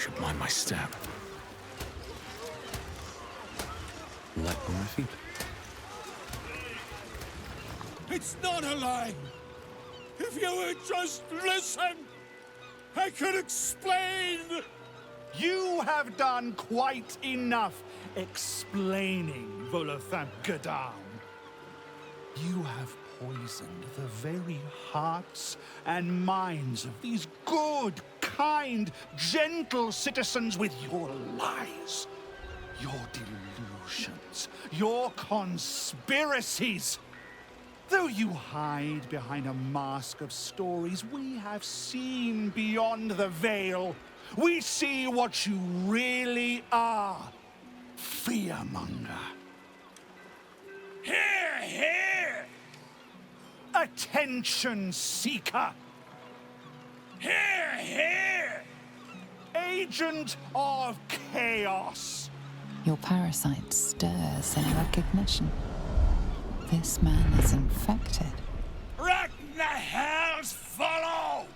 should mind my step. Light on my feet. It's not a lie! If you would just listen, I could explain! You have done quite enough explaining, Volo. You have poisoned the very hearts and minds of these good, kind, gentle citizens with your lies, your delusions, your conspiracies. Though you hide behind a mask of stories, we have seen beyond the veil. We see what you really are. Fearmonger. Here, here! Attention seeker. Here, here! Agent of chaos. Your parasite stirs in recognition. This man is infected. Right in the hell's Volo!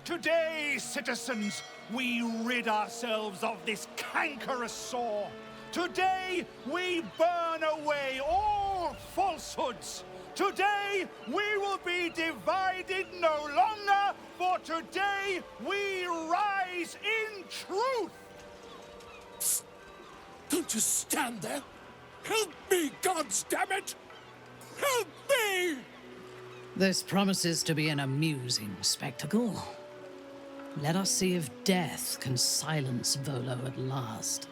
Today, citizens, we rid ourselves of this cankerous sore. Today, we burn away all falsehoods. Today, we will be divided no longer, for today, we rise in truth. Psst. Don't just stand there. Help me, goddammit! Help me! This promises to be an amusing spectacle. Let us see if death can silence Volo at last.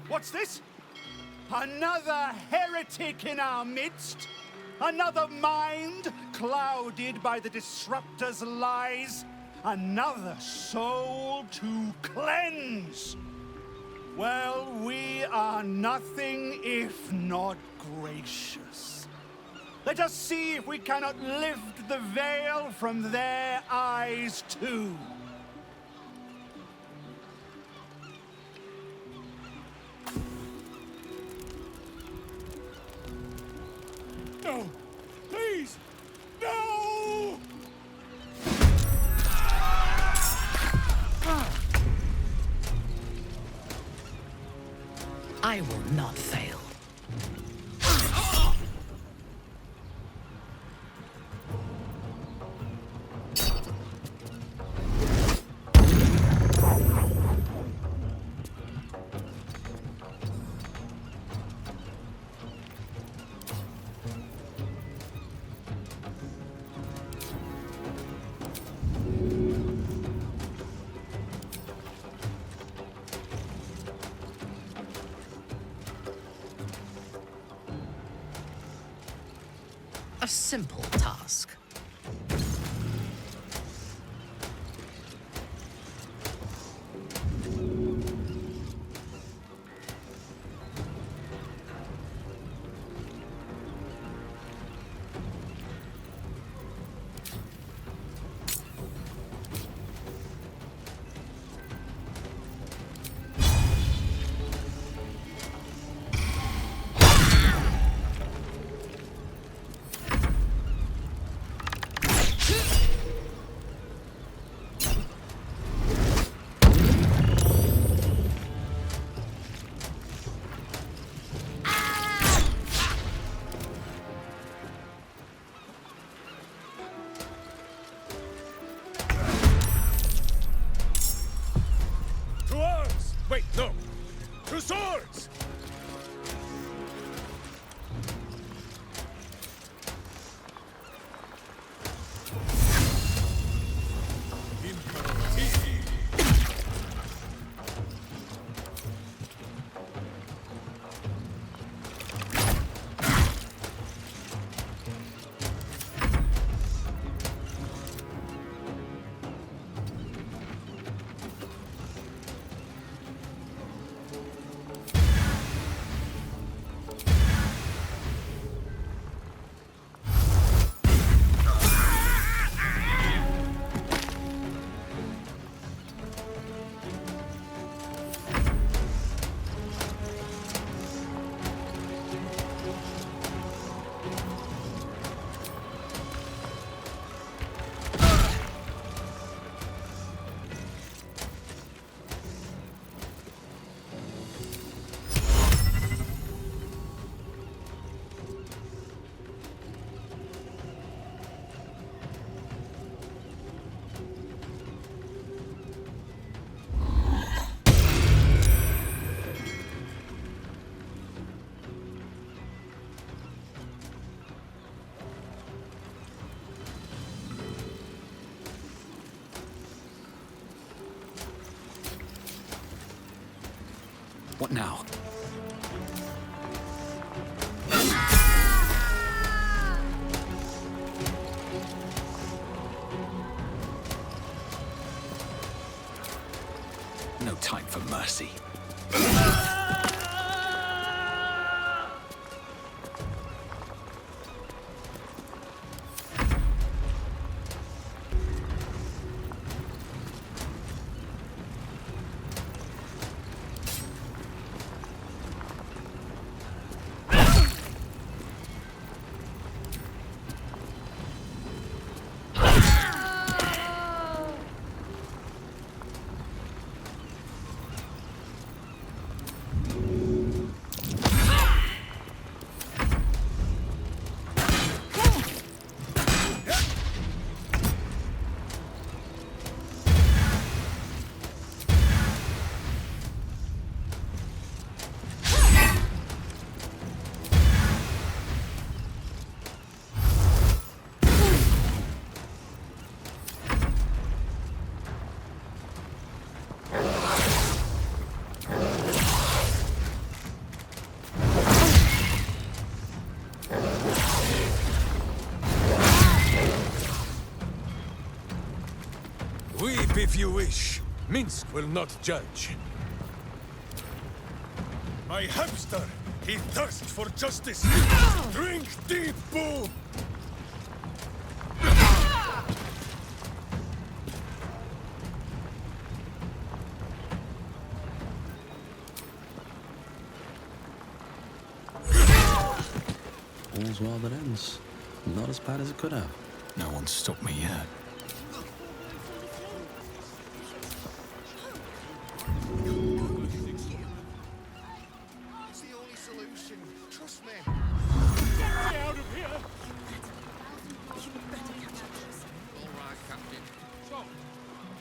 What's this? Another heretic in our midst? Another mind clouded by the Disruptor's lies? Another soul to cleanse? Well, we are nothing if not gracious. Let us see if we cannot lift the veil from their eyes too. No! Please! No! I will not fail. A simple task. What now? No time for mercy. Weep if you wish. Minsc will not judge. My hamster, he thirsts for justice. Drink deep, Boo! All's well that ends. Not as bad as it could have. No one's stopped me yet. It's the only solution. Trust me. Get me out of here! All right, Captain. So,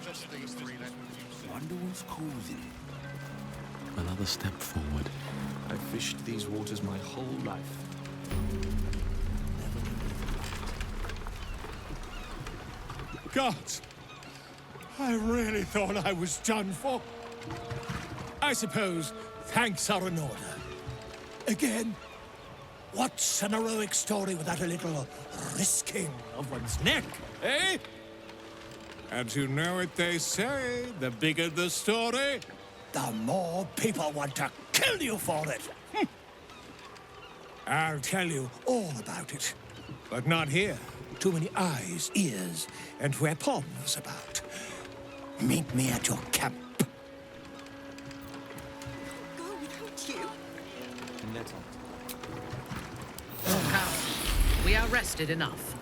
just these three then. Wonder what's causing it. Another step forward. I've fished these waters my whole life. Gods! I really thought I was done for. I suppose thanks are in order. Again, what's an heroic story without a little risking of one's neck, eh? And you know what they say, the bigger the story, the more people want to kill you for it. I'll tell you all about it, but not here. Too many eyes, ears, and weapons about. Meet me at your camp. Go without you. Oh, Count, we are rested enough.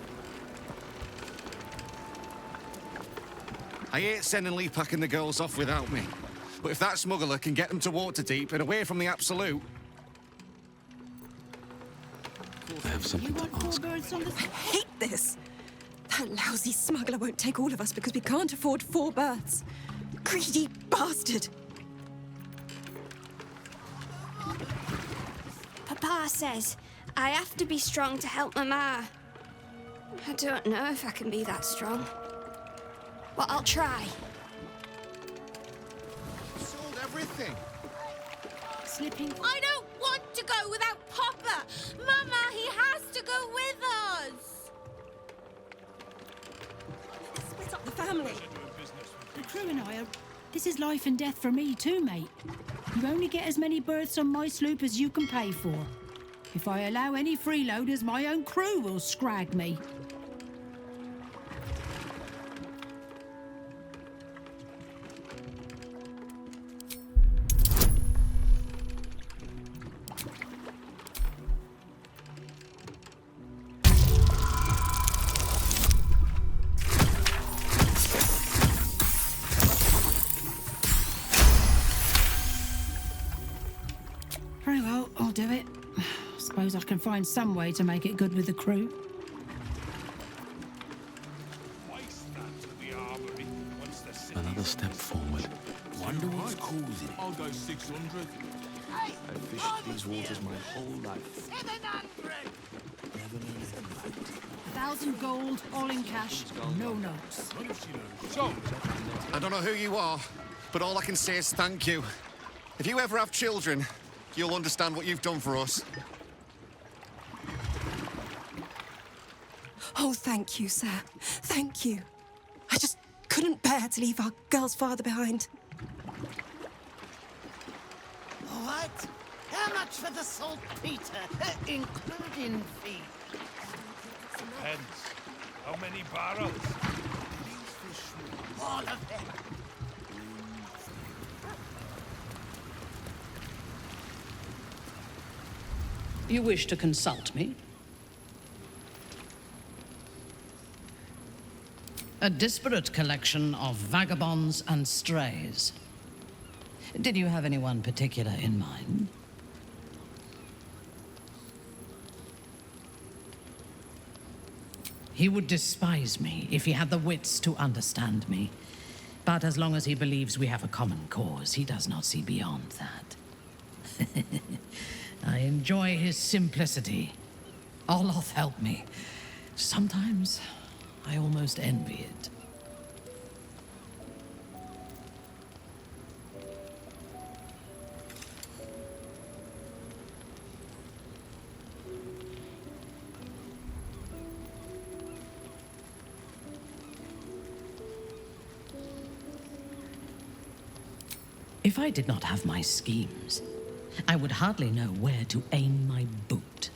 I hate sending Lee packing the girls off without me. But if that smuggler can get them to Waterdeep and away from the Absolute... I have something to ask. I hate this. That lousy smuggler won't take all of us because we can't afford 4 berths. Greedy bastard. Papa says I have to be strong to help Mama. I don't know if I can be that strong. But I'll try. Sold everything. Slipping. I don't want to go without Papa! Mama, he has to go with us! Split up the family. The crew and I are... This is life and death for me too, mate. You only get as many berths on my sloop as you can pay for. If I allow any freeloaders, my own crew will scrag me. Very well, I'll do it. Suppose I can find some way to make it good with the crew. Another step forward. Wonder what's causing it. I'll go 600. I've fished these waters my whole life. 1,000 gold, all in cash, no notes. So, I don't know who you are, but all I can say is thank you. If you ever have children, you'll understand what you've done for us. Oh, thank you, sir. Thank you. I just couldn't bear to leave our girl's father behind. What? How much for the saltpeter, including fee? Depends. How many barrels? All of them. You wish to consult me? A disparate collection of vagabonds and strays. Did you have anyone particular in mind? He would despise me if he had the wits to understand me. But as long as he believes we have a common cause, he does not see beyond that. I enjoy his simplicity. Oloth helped me. Sometimes I almost envy it. If I did not have my schemes, I would hardly know where to aim my boot.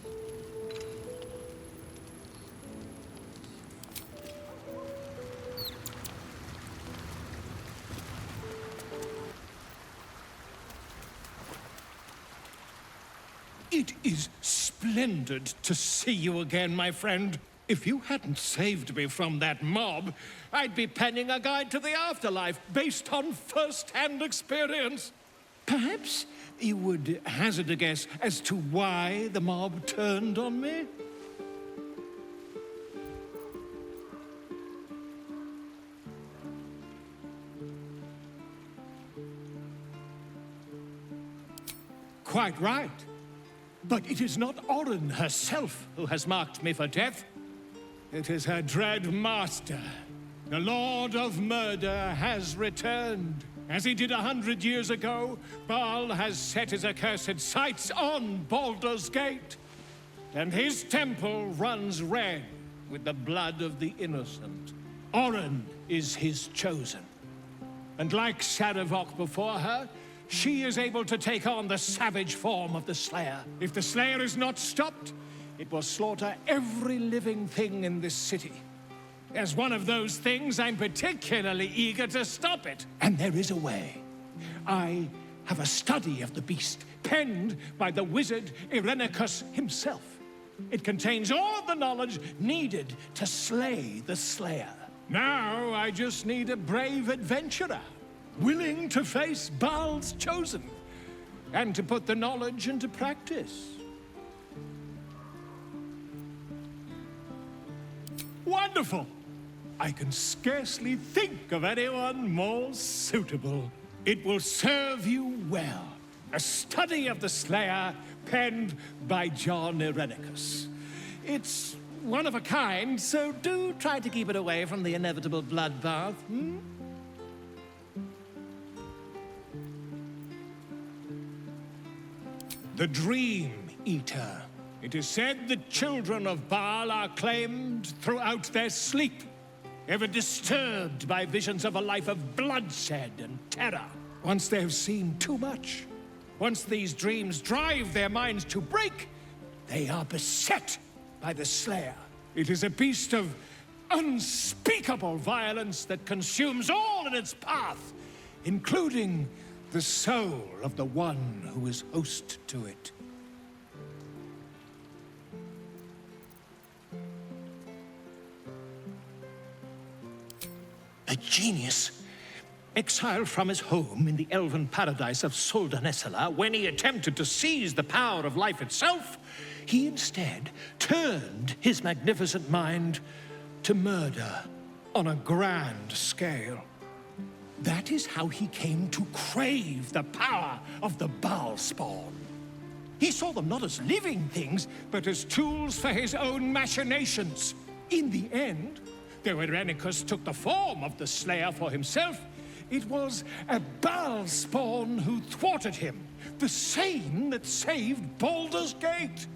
It is splendid to see you again, my friend. If you hadn't saved me from that mob, I'd be penning a guide to the afterlife based on first-hand experience. Perhaps you would hazard a guess as to why the mob turned on me? Quite right. But it is not Orin herself who has marked me for death. It is her dread master. The Lord of Murder has returned. As he did 100 years ago, Baal has set his accursed sights on Baldur's Gate. And his temple runs red with the blood of the innocent. Orin is his chosen. And like Shadowheart before her, she is able to take on the savage form of the Slayer. If the Slayer is not stopped, it will slaughter every living thing in this city. As one of those things, I'm particularly eager to stop it. And there is a way. I have a study of the beast, penned by the wizard Irenicus himself. It contains all the knowledge needed to slay the Slayer. Now I just need a brave adventurer, willing to face Baal's chosen, and to put the knowledge into practice. Wonderful! I can scarcely think of anyone more suitable. It will serve you well. A study of the Slayer, penned by John Irenicus. It's one of a kind, so do try to keep it away from the inevitable bloodbath, The Dream Eater. It is said the children of Baal are claimed throughout their sleep, ever disturbed by visions of a life of bloodshed and terror. Once they have seen too much, once these dreams drive their minds to break, they are beset by the Slayer. It is a beast of unspeakable violence that consumes all in its path, including the soul of the one who is host to it. A genius, exiled from his home in the elven paradise of Soldanessala, when he attempted to seize the power of life itself, he instead turned his magnificent mind to murder on a grand scale. That is how he came to crave the power of the Baal spawn. He saw them not as living things, but as tools for his own machinations. In the end, though Irenicus took the form of the Slayer for himself, It was a Baal spawn who thwarted him. The same that saved Baldur's Gate.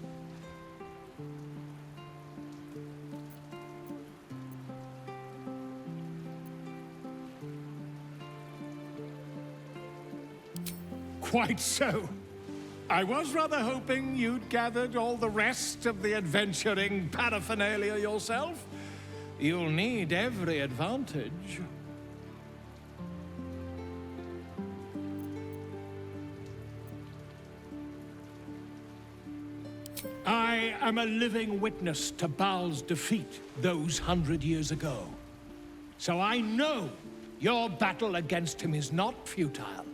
Quite so. I was rather hoping you'd gathered all the rest of the adventuring paraphernalia yourself. You'll need every advantage. I am a living witness to Baal's defeat those 100 years ago. So I know your battle against him is not futile.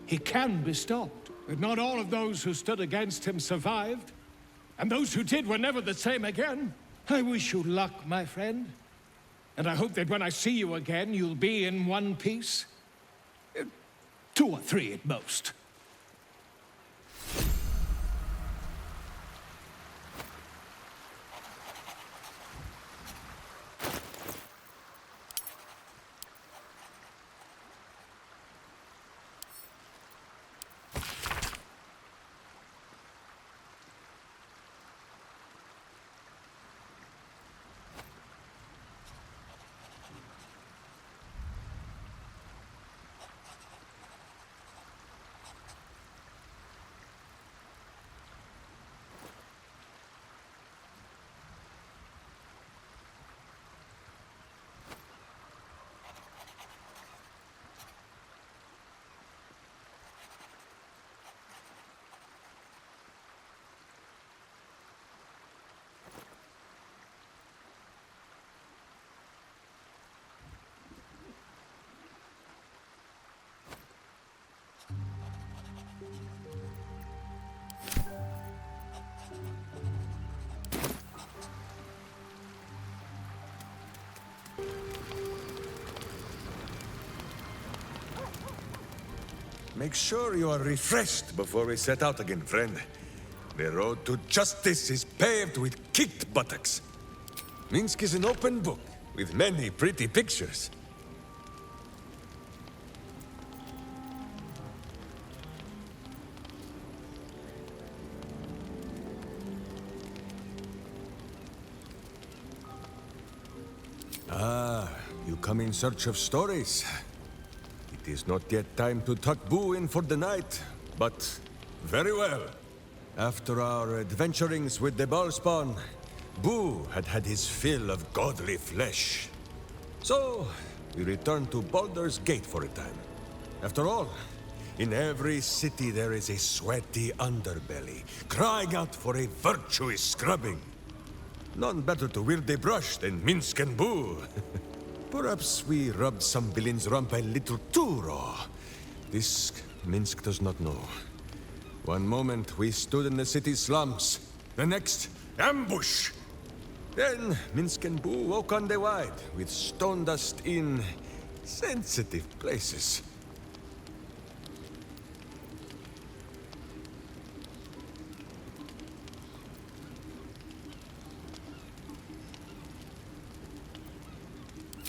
He can be stopped, but not all of those who stood against him survived. And those who did were never the same again. I wish you luck, my friend. And I hope that when I see you again, you'll be in one piece. 2 or 3 at most. Make sure you are refreshed before we set out again, friend. The road to justice is paved with kicked buttocks. Minsc is an open book, with many pretty pictures. Ah, you come in search of stories. It is not yet time to tuck Boo in for the night, but very well. After our adventurings with the Ballspawn, Boo had had his fill of godly flesh. So, we returned to Baldur's Gate for a time. After all, in every city there is a sweaty underbelly, crying out for a virtuous scrubbing. None better to wield a brush than Minsc and Boo. Perhaps we rubbed some villain's rump a little too raw. This Minsc does not know. One moment we stood in the city slums, the next, ambush! Then Minsc and Boo woke on the wide, with stone dust in sensitive places.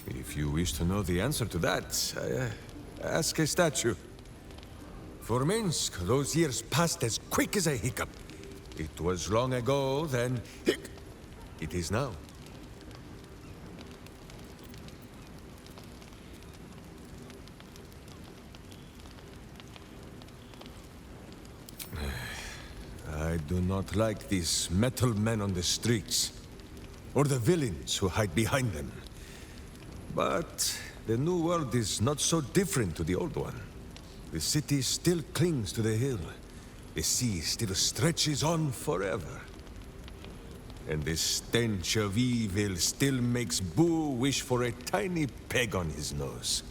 If you wish to know the answer to that, ask a statue. For Minsc, those years passed as quick as a hiccup. It was long ago, then it is now. I do not like these metal men on the streets, or the villains who hide behind them. But the new world is not so different to the old one. The city still clings to the hill. The sea still stretches on forever. And the stench of evil still makes Boo wish for a tiny peg on his nose.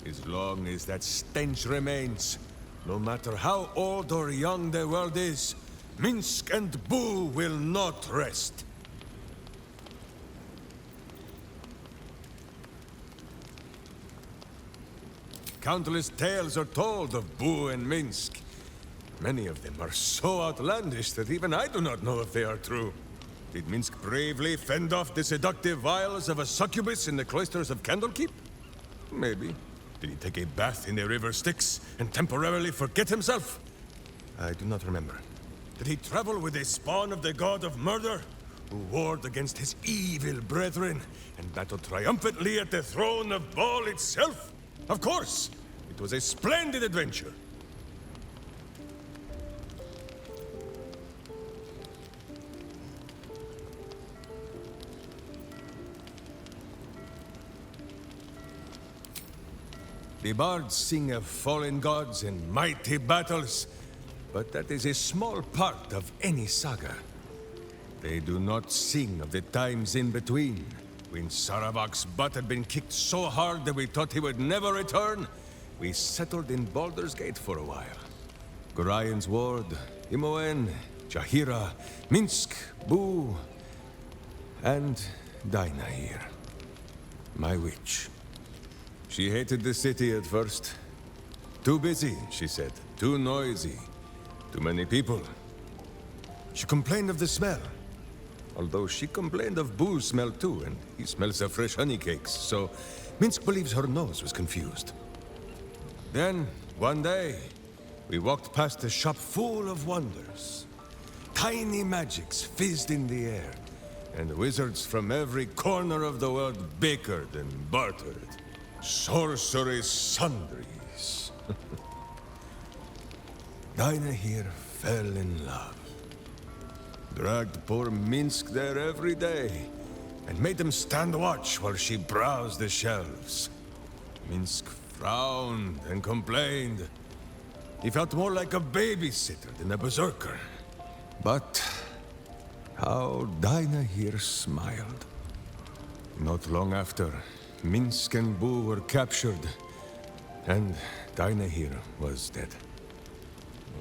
As long as that stench remains, no matter how old or young the world is, Minsc and Boo will not rest. Countless tales are told of Boo and Minsc. Many of them are so outlandish that even I do not know if they are true. Did Minsc bravely fend off the seductive vials of a succubus in the cloisters of Candlekeep? Maybe. Did he take a bath in the river Styx and temporarily forget himself? I do not remember. Did he travel with a spawn of the god of murder, who warred against his evil brethren and battled triumphantly at the throne of Baal itself? Of course! It was a splendid adventure. The bards sing of fallen gods and mighty battles, but that is a small part of any saga. They do not sing of the times in between, when Saravak's butt had been kicked so hard that we thought he would never return. We settled in Baldur's Gate for a while. Gorian's Ward, Imoen, Jaheira, Minsc, Boo, and Dinah here. My witch. She hated the city at first. Too busy, she said. Too noisy. Too many people. She complained of the smell. Although she complained of Boo's smell too, and he smells of fresh honey cakes, so Minsc believes her nose was confused. Then, one day, we walked past a shop full of wonders. Tiny magics fizzed in the air, and wizards from every corner of the world bickered and bartered. Sorcery sundries. Dinah here fell in love. Dragged poor Minsc there every day, and made him stand watch while she browsed the shelves. Minsc frowned and complained. He felt more like a babysitter than a berserker. But how Dinah here smiled. Not long after, Minsc and Boo were captured, and Dinah here was dead.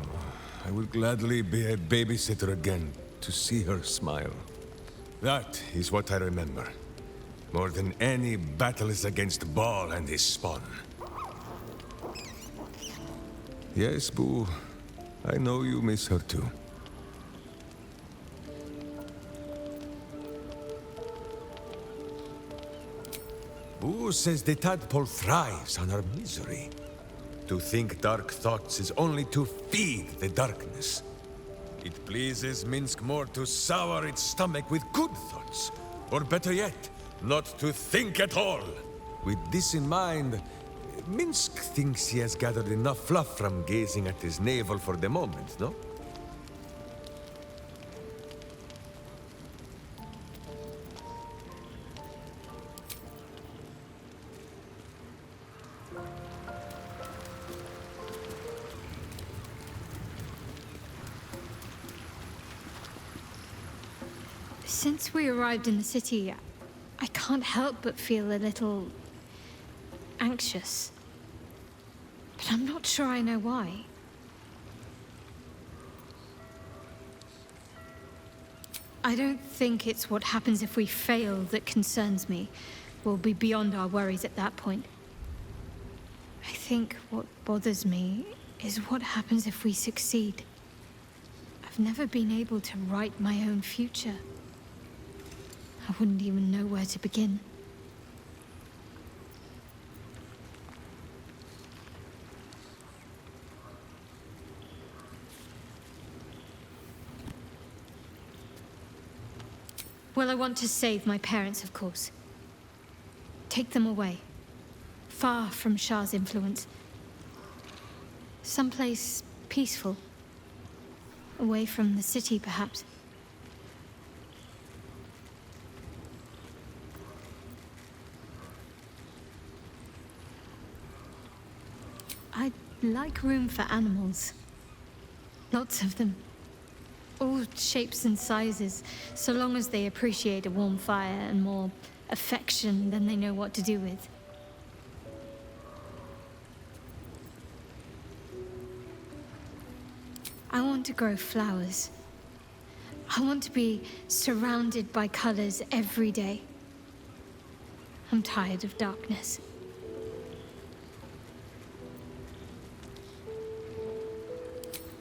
Oh, I would gladly be a babysitter again to see her smile. That is what I remember. More than any battles against Baal and his spawn. Yes, Boo. I know you miss her too. Boo says the tadpole thrives on our misery. To think dark thoughts is only to feed the darkness. It pleases Minsc more to sour its stomach with good thoughts. Or better yet, not to think at all. With this in mind, Minsc thinks he has gathered enough fluff from gazing at his navel for the moment, no? Since we arrived in the city, I can't help but feel a little anxious. But I'm not sure I know why. I don't think it's what happens if we fail that concerns me. We'll be beyond our worries at that point. I think what bothers me is what happens if we succeed. I've never been able to write my own future. I wouldn't even know where to begin. Well, I want to save my parents, of course. Take them away. Far from Shah's influence. Someplace peaceful. Away from the city, perhaps. I'd like room for animals. Lots of them. All shapes and sizes, so long as they appreciate a warm fire and more affection than they know what to do with. I want to grow flowers. I want to be surrounded by colors every day. I'm tired of darkness.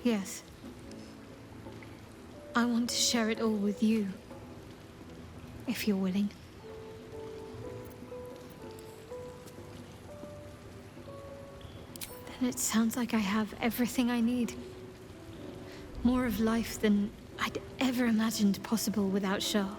Yes. I want to share it all with you, if you're willing. And it sounds like I have everything I need. More of life than I'd ever imagined possible without Shah.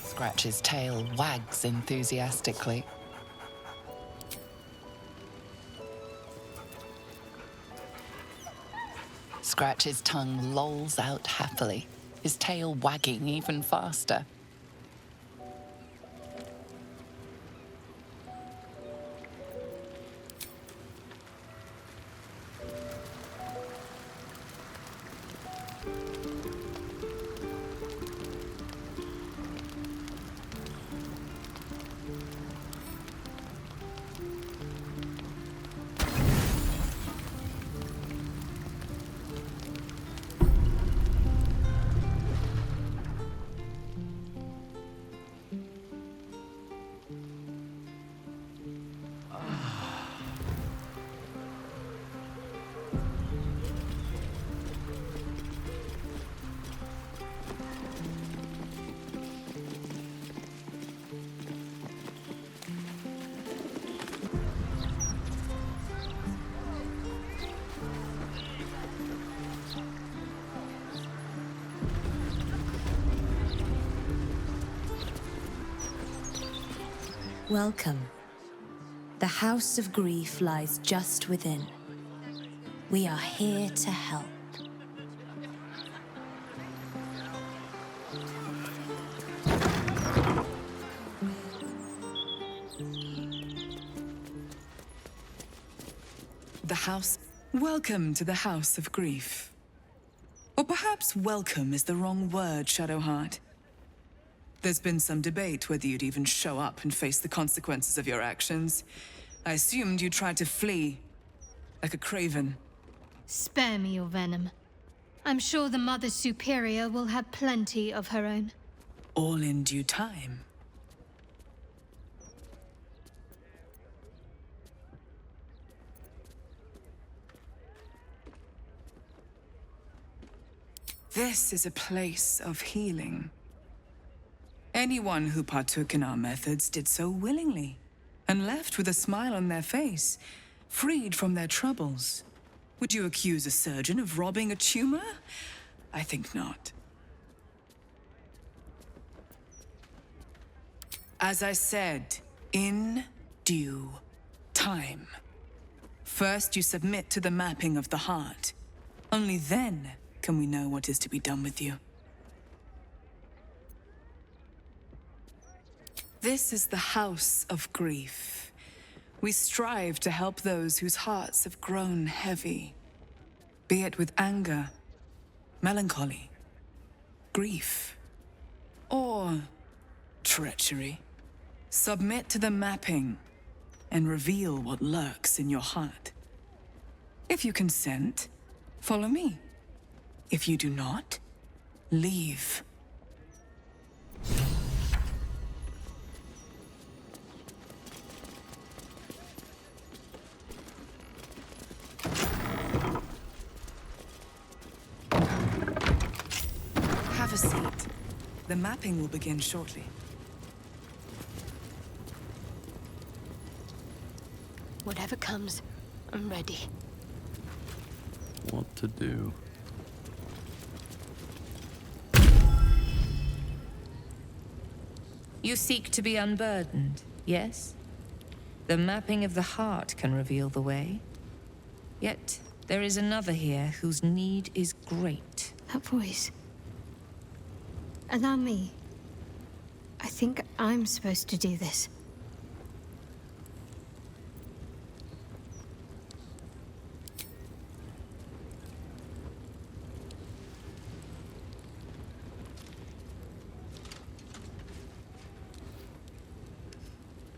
Scratch's tail wags enthusiastically. Scratch's tongue lolls out happily, his tail wagging even faster. Welcome. The House of Grief lies just within. We are here to help. The house... Welcome to the House of Grief. Or perhaps welcome is the wrong word, Shadowheart. There's been some debate whether you'd even show up and face the consequences of your actions. I assumed you tried to flee, like a craven. Spare me your venom. I'm sure the Mother Superior will have plenty of her own. All in due time. This is a place of healing. Anyone who partook in our methods did so willingly, and left with a smile on their face, freed from their troubles. Would you accuse a surgeon of robbing a tumor? I think not. As I said, in due time. First, you submit to the mapping of the heart. Only then can we know what is to be done with you. This is the House of Grief. We strive to help those whose hearts have grown heavy, be it with anger, melancholy, grief, or treachery. Submit to the mapping and reveal what lurks in your heart. If you consent, follow me. If you do not, leave. Have a seat. The mapping will begin shortly. Whatever comes, I'm ready. What to do? You seek to be unburdened, yes? The mapping of the heart can reveal the way. Yet, there is another here whose need is great. That voice. Allow me. I think I'm supposed to do this.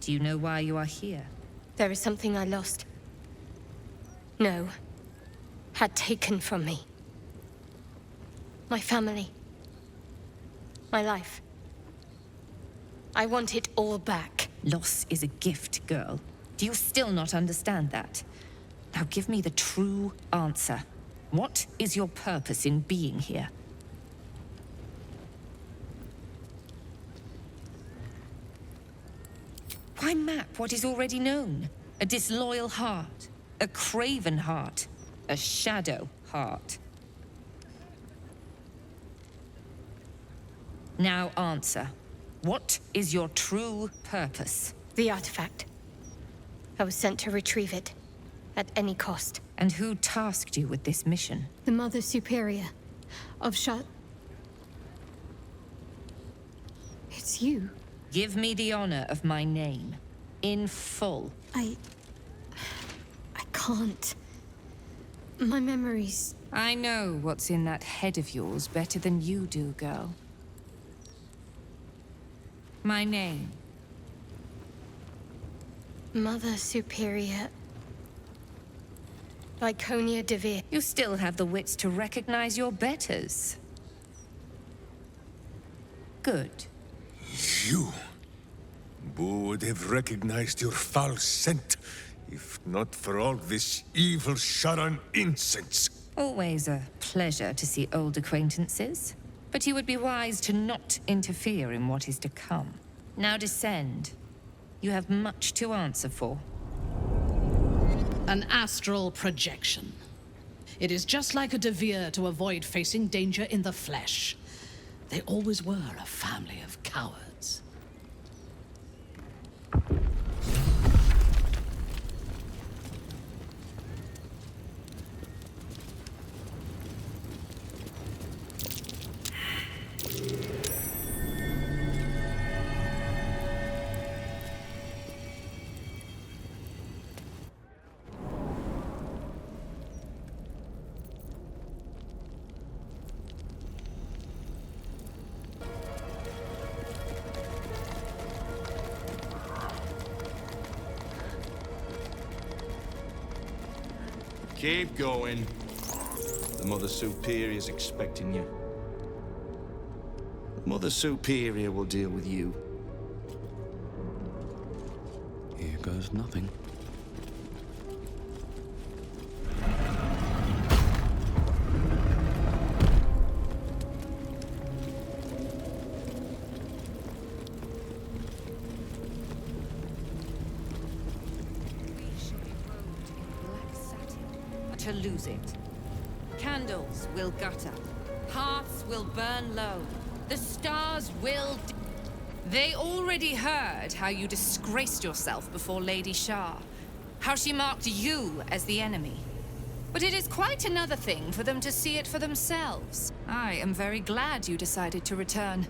Do you know why you are here? There is something I lost. No. Had taken from me. My family. My life. I want it all back. Loss is a gift, girl. Do you still not understand that? Now give me the true answer. What is your purpose in being here? Why map what is already known? A disloyal heart, a craven heart, a shadow heart. Now answer. What is your true purpose? The artifact. I was sent to retrieve it, at any cost. And who tasked you with this mission? The Mother Superior of It's you. Give me the honor of my name. In full. I can't. My memories... I know what's in that head of yours better than you do, girl. My name. Mother Superior... Viconia DeVir. You still have the wits to recognize your betters. Good. You would have recognized your foul scent, if not for all this evil Sharan incense. Always a pleasure to see old acquaintances. But you would be wise to not interfere in what is to come. Now descend. You have much to answer for. An astral projection. It is just like a DeVir to avoid facing danger in the flesh. They always were a family of cowards. Keep going. The Mother Superior's expecting you. The Mother Superior will deal with you. Here goes nothing. To lose it. Candles will gutter. Hearths will burn low. The stars will... They already heard how you disgraced yourself before Lady Shah. How she marked you as the enemy. But it is quite another thing for them to see it for themselves. I am very glad you decided to return.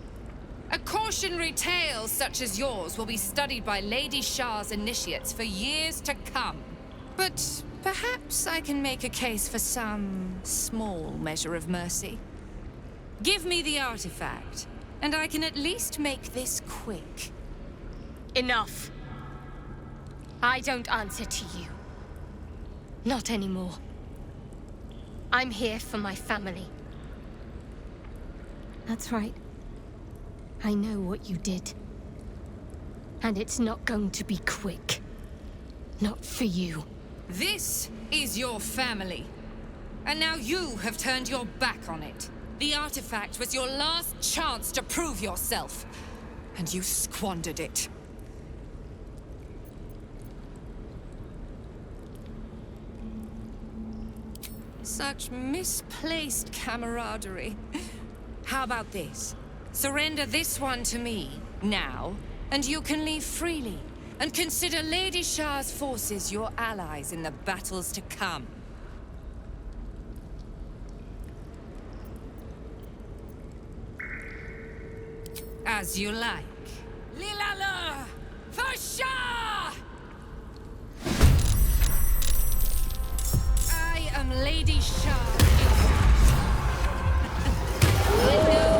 A cautionary tale such as yours will be studied by Lady Shah's initiates for years to come. But perhaps I can make a case for some small measure of mercy. Give me the artifact, and I can at least make this quick. Enough. I don't answer to you. Not anymore. I'm here for my family. That's right. I know what you did. And it's not going to be quick. Not for you. This is your family. And now you have turned your back on it. The artifact was your last chance to prove yourself. And you squandered it. Such misplaced camaraderie. How about this? Surrender this one to me, now, and you can leave freely. And consider Lady Shah's forces your allies in the battles to come. As you like. Lilala! For Shah! I am Lady Shah. I know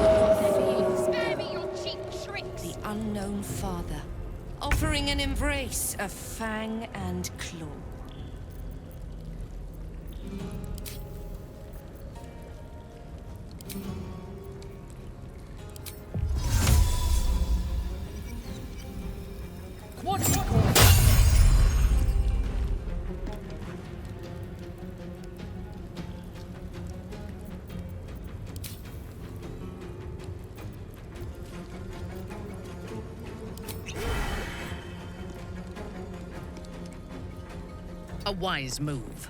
your fears. Spare me your cheap tricks. The unknown father offering an embrace of fang and claw. A wise move.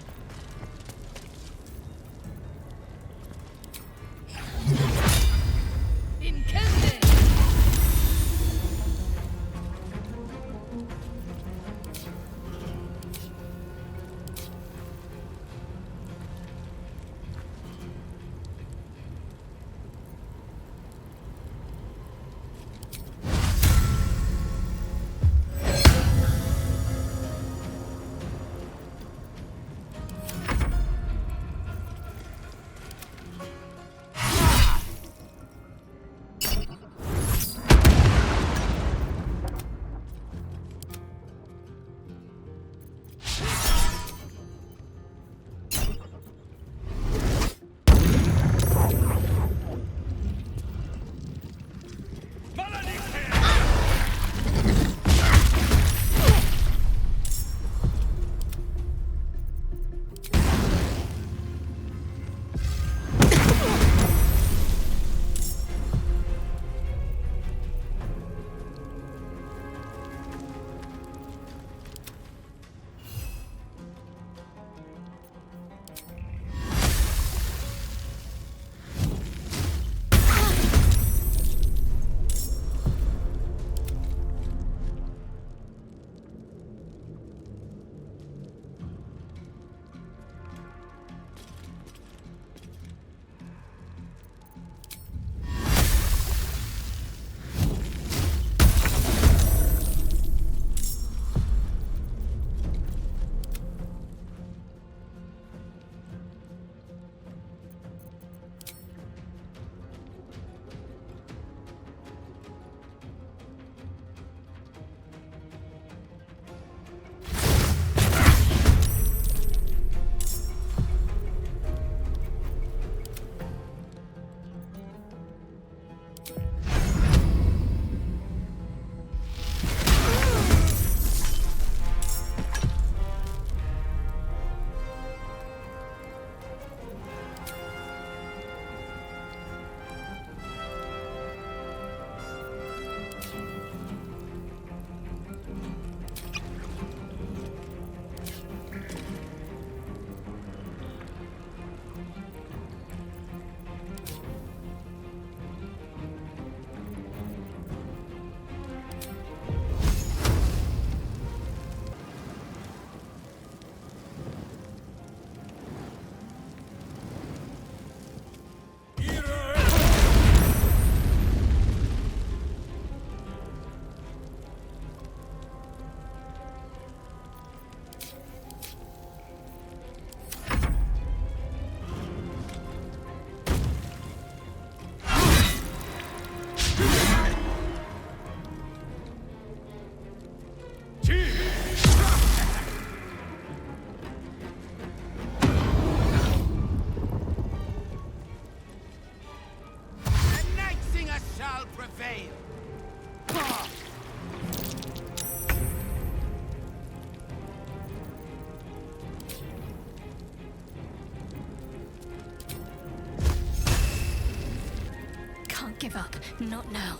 Give up. Not now.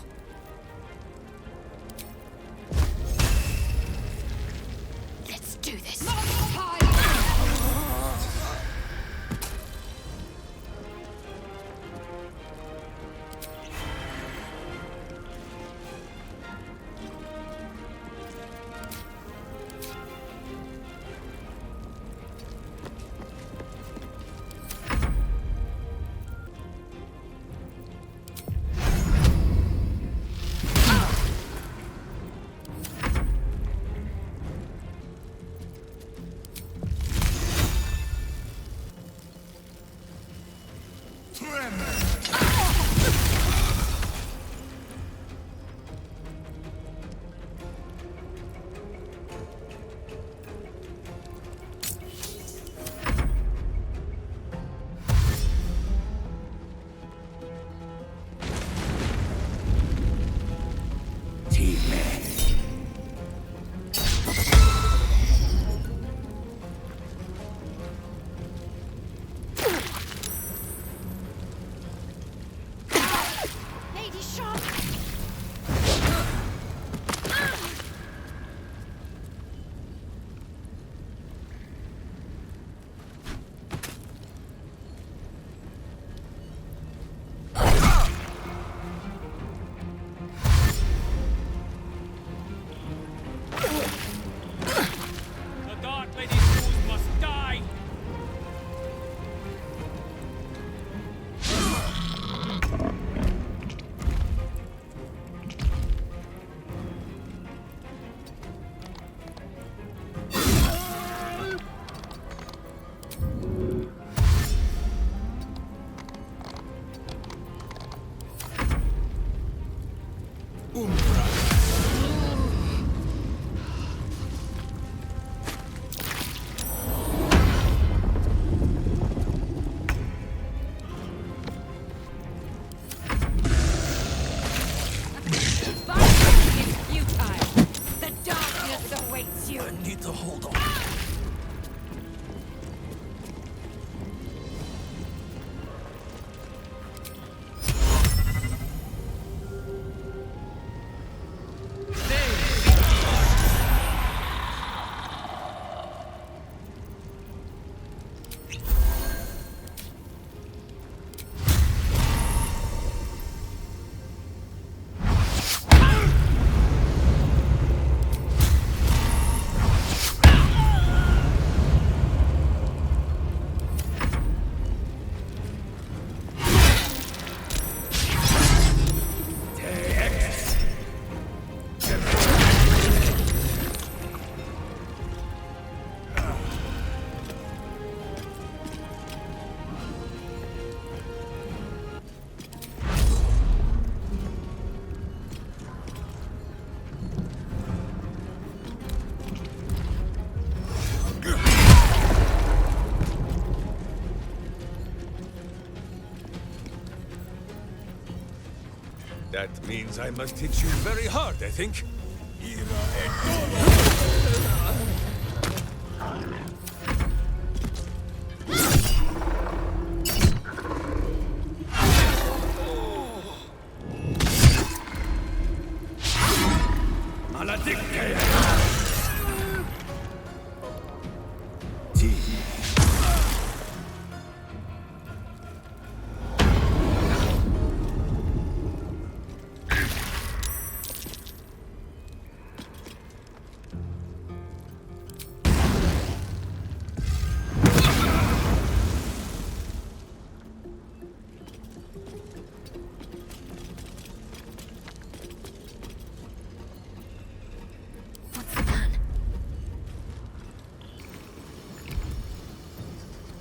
Let's do this. Fighting is futile. The darkness awaits you. I need to hold on. That means I must hit you very hard, I think.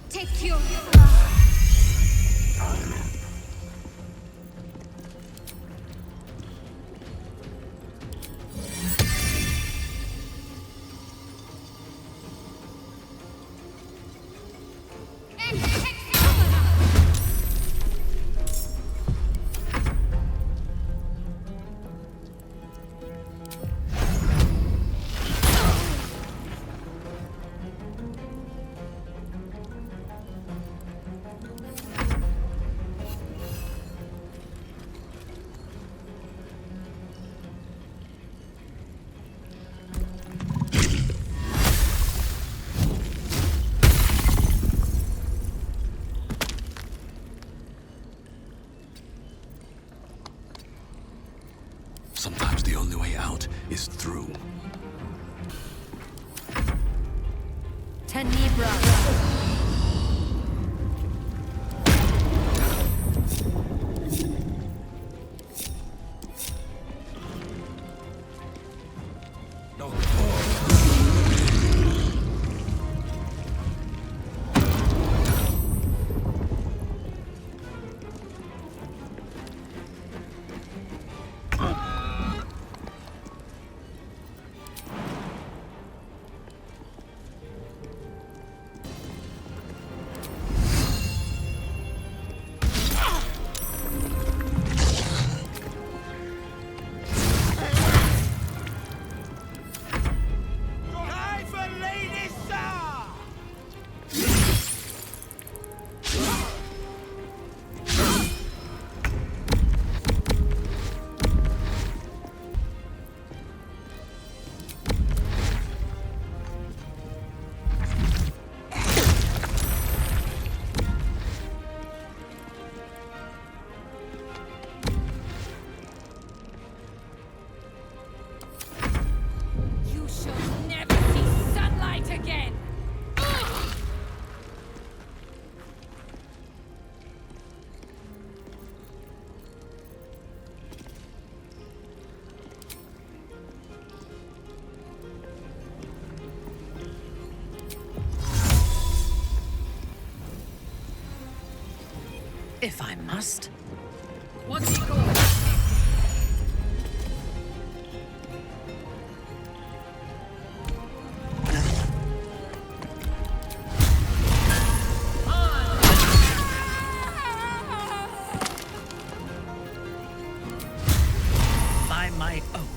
Take your... Sometimes the only way out is through. Tenebra. If I must. What's he called? by my oath.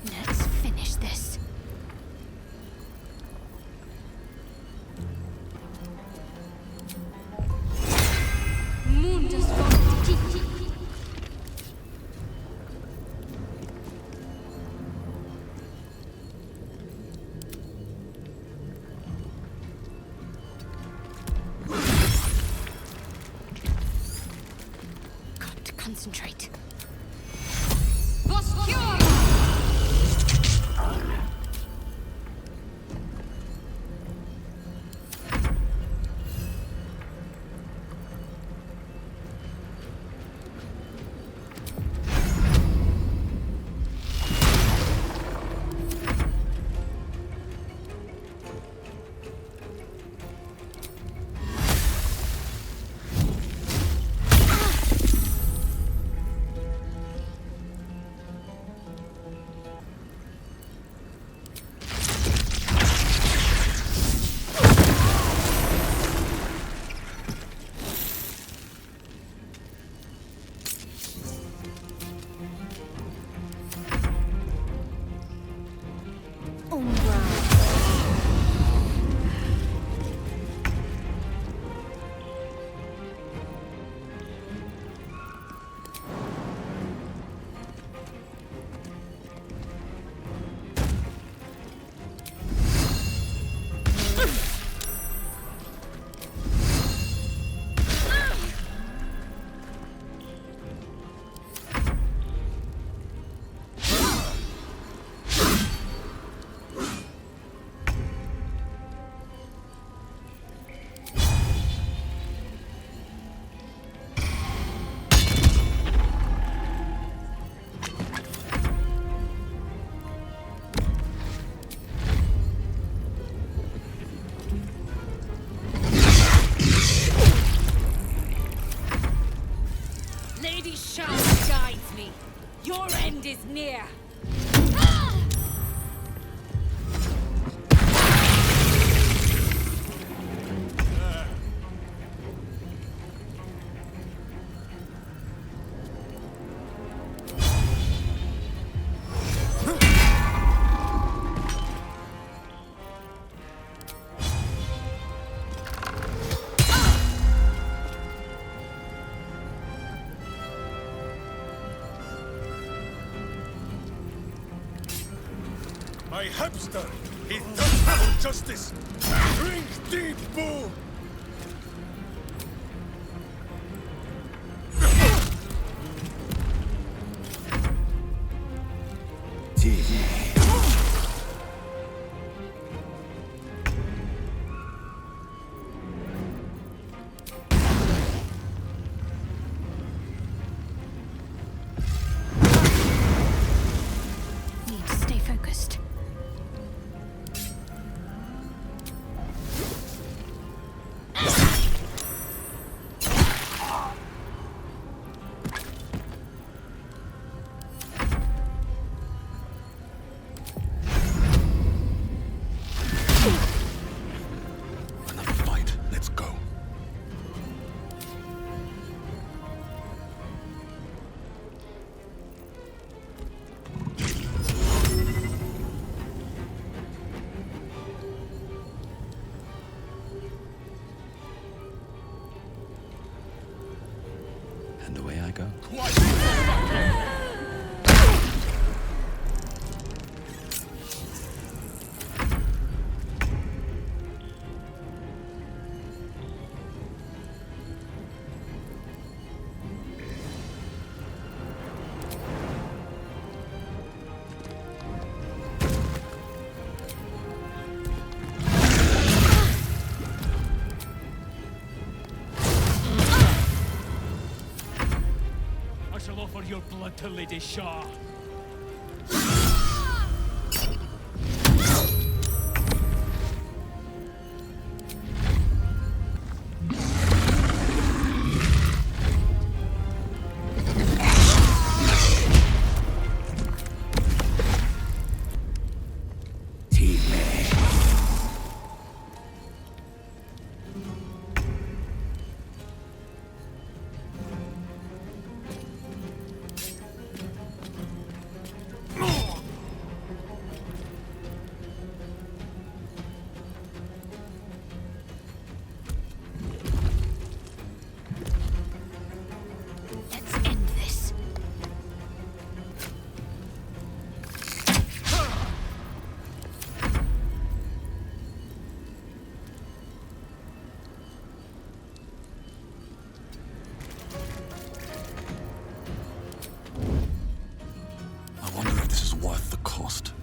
Let's finish this. Mundus Voldrik. Got to concentrate. Your end is near. My hamster! He thirsts for justice! Drink deep, Boo! Need to stay focused. And away I go. I shall offer your blood to Lady Shaw. Worth the cost.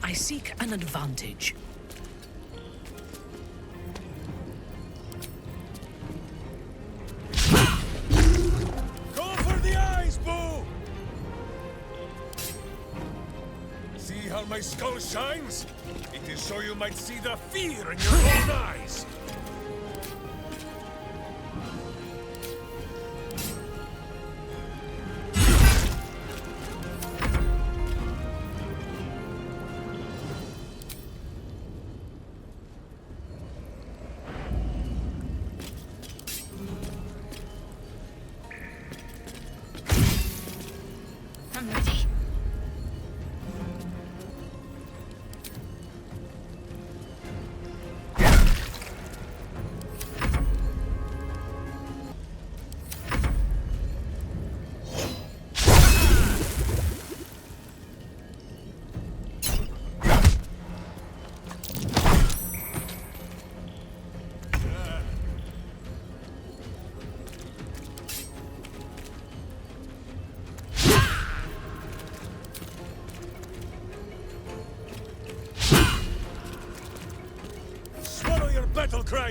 I seek an advantage. Go for the eyes, Boo! See how my skull shines? It is so you might see the fear in your own eyes. I'm ready.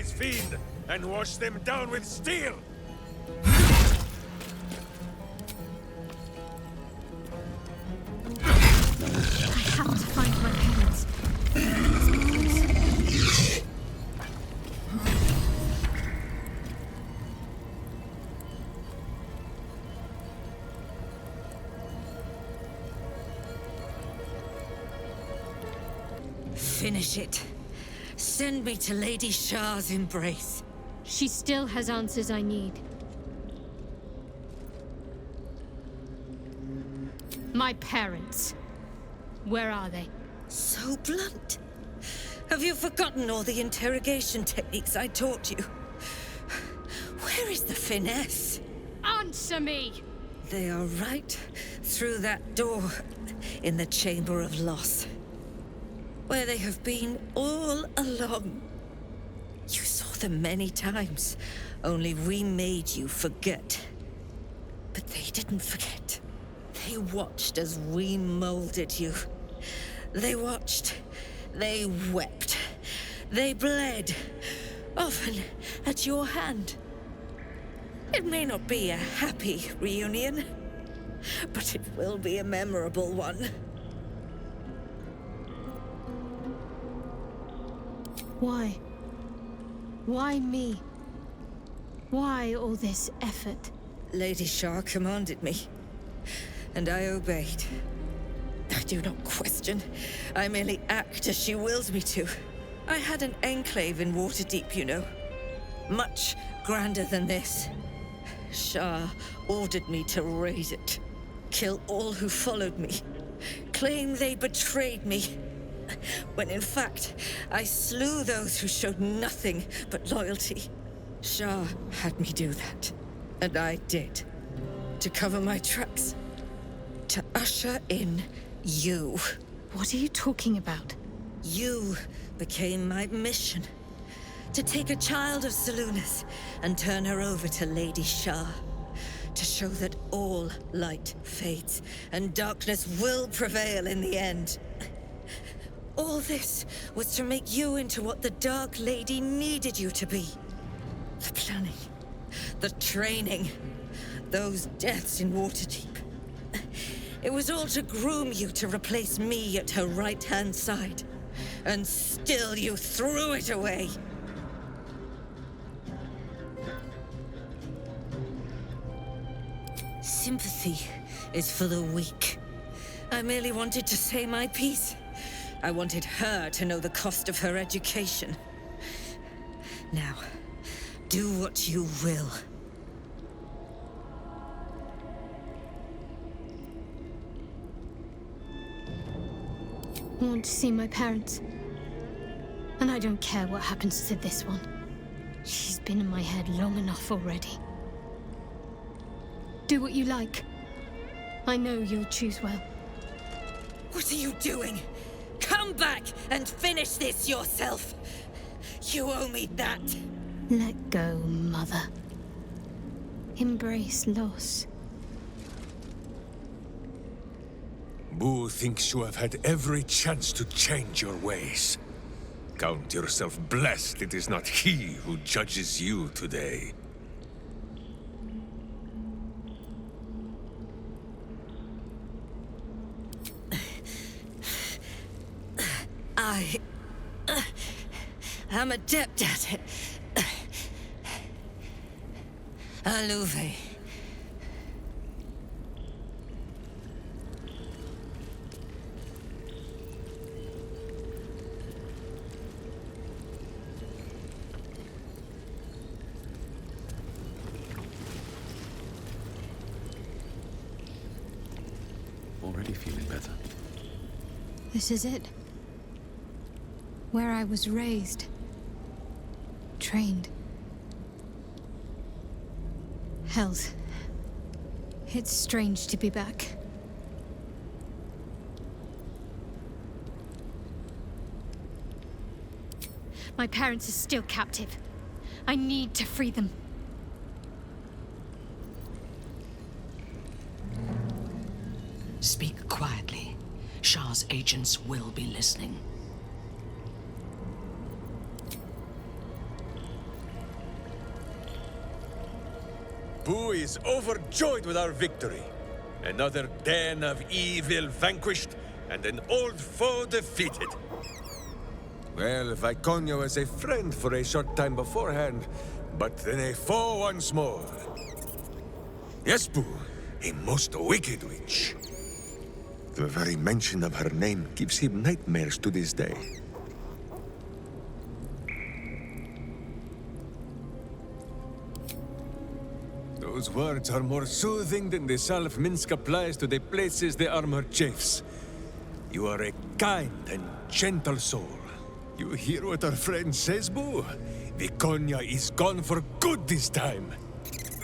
sacrifice fiend and wash them down with steel! I have to find my parents. Finish it. Send me to Lady Shah's embrace. She still has answers I need. My parents. Where are they? So blunt. Have you forgotten all the interrogation techniques I taught you? Where is the finesse? Answer me! They are right through that door in the Chamber of Loss, where they have been all along. You saw them many times, only we made you forget. But they didn't forget. They watched as we molded you. They watched. They wept. They bled. Often at your hand. It may not be a happy reunion, but it will be a memorable one. Why? Why me? Why all this effort? Lady Shah commanded me, and I obeyed. I do not question. I merely act as she wills me to. I had an enclave in Waterdeep, you know. Much grander than this. Shah ordered me to raise it. Kill all who followed me. Claim they betrayed me. When in fact, I slew those who showed nothing but loyalty. Shah had me do that. And I did. To cover my tracks. To usher in you. What are you talking about? You became my mission. To take a child of Selûne's and turn her over to Lady Shah. To show that all light fades and darkness will prevail in the end. All this was to make you into what the Dark Lady needed you to be. The planning, the training, those deaths in Waterdeep. It was all to groom you to replace me at her right-hand side. And still you threw it away. Sympathy is for the weak. I merely wanted to say my piece. I wanted her to know the cost of her education. Now, do what you will. I want to see my parents. And I don't care what happens to this one. She's been in my head long enough already. Do what you like. I know you'll choose well. What are you doing? Come back and finish this yourself. You owe me that. Let go, Mother. Embrace loss. Boo thinks you have had every chance to change your ways. Count yourself blessed it is not he who judges you today. I'm adept at it. Alluve. Already feeling better. This is it. Where I was raised. Trained. Held. It's strange to be back. My parents are still captive. I need to free them. Speak quietly. Shah's agents will be listening. Boo is overjoyed with our victory. Another den of evil vanquished, and an old foe defeated. Well, Viconia was a friend for a short time beforehand, but then a foe once more. Yes, Boo, a most wicked witch. The very mention of her name gives him nightmares to this day. Those words are more soothing than the salve Minsc applies to the places the armor chafes. You are a kind and gentle soul. You hear what our friend says, Boo? Viconia is gone for good this time.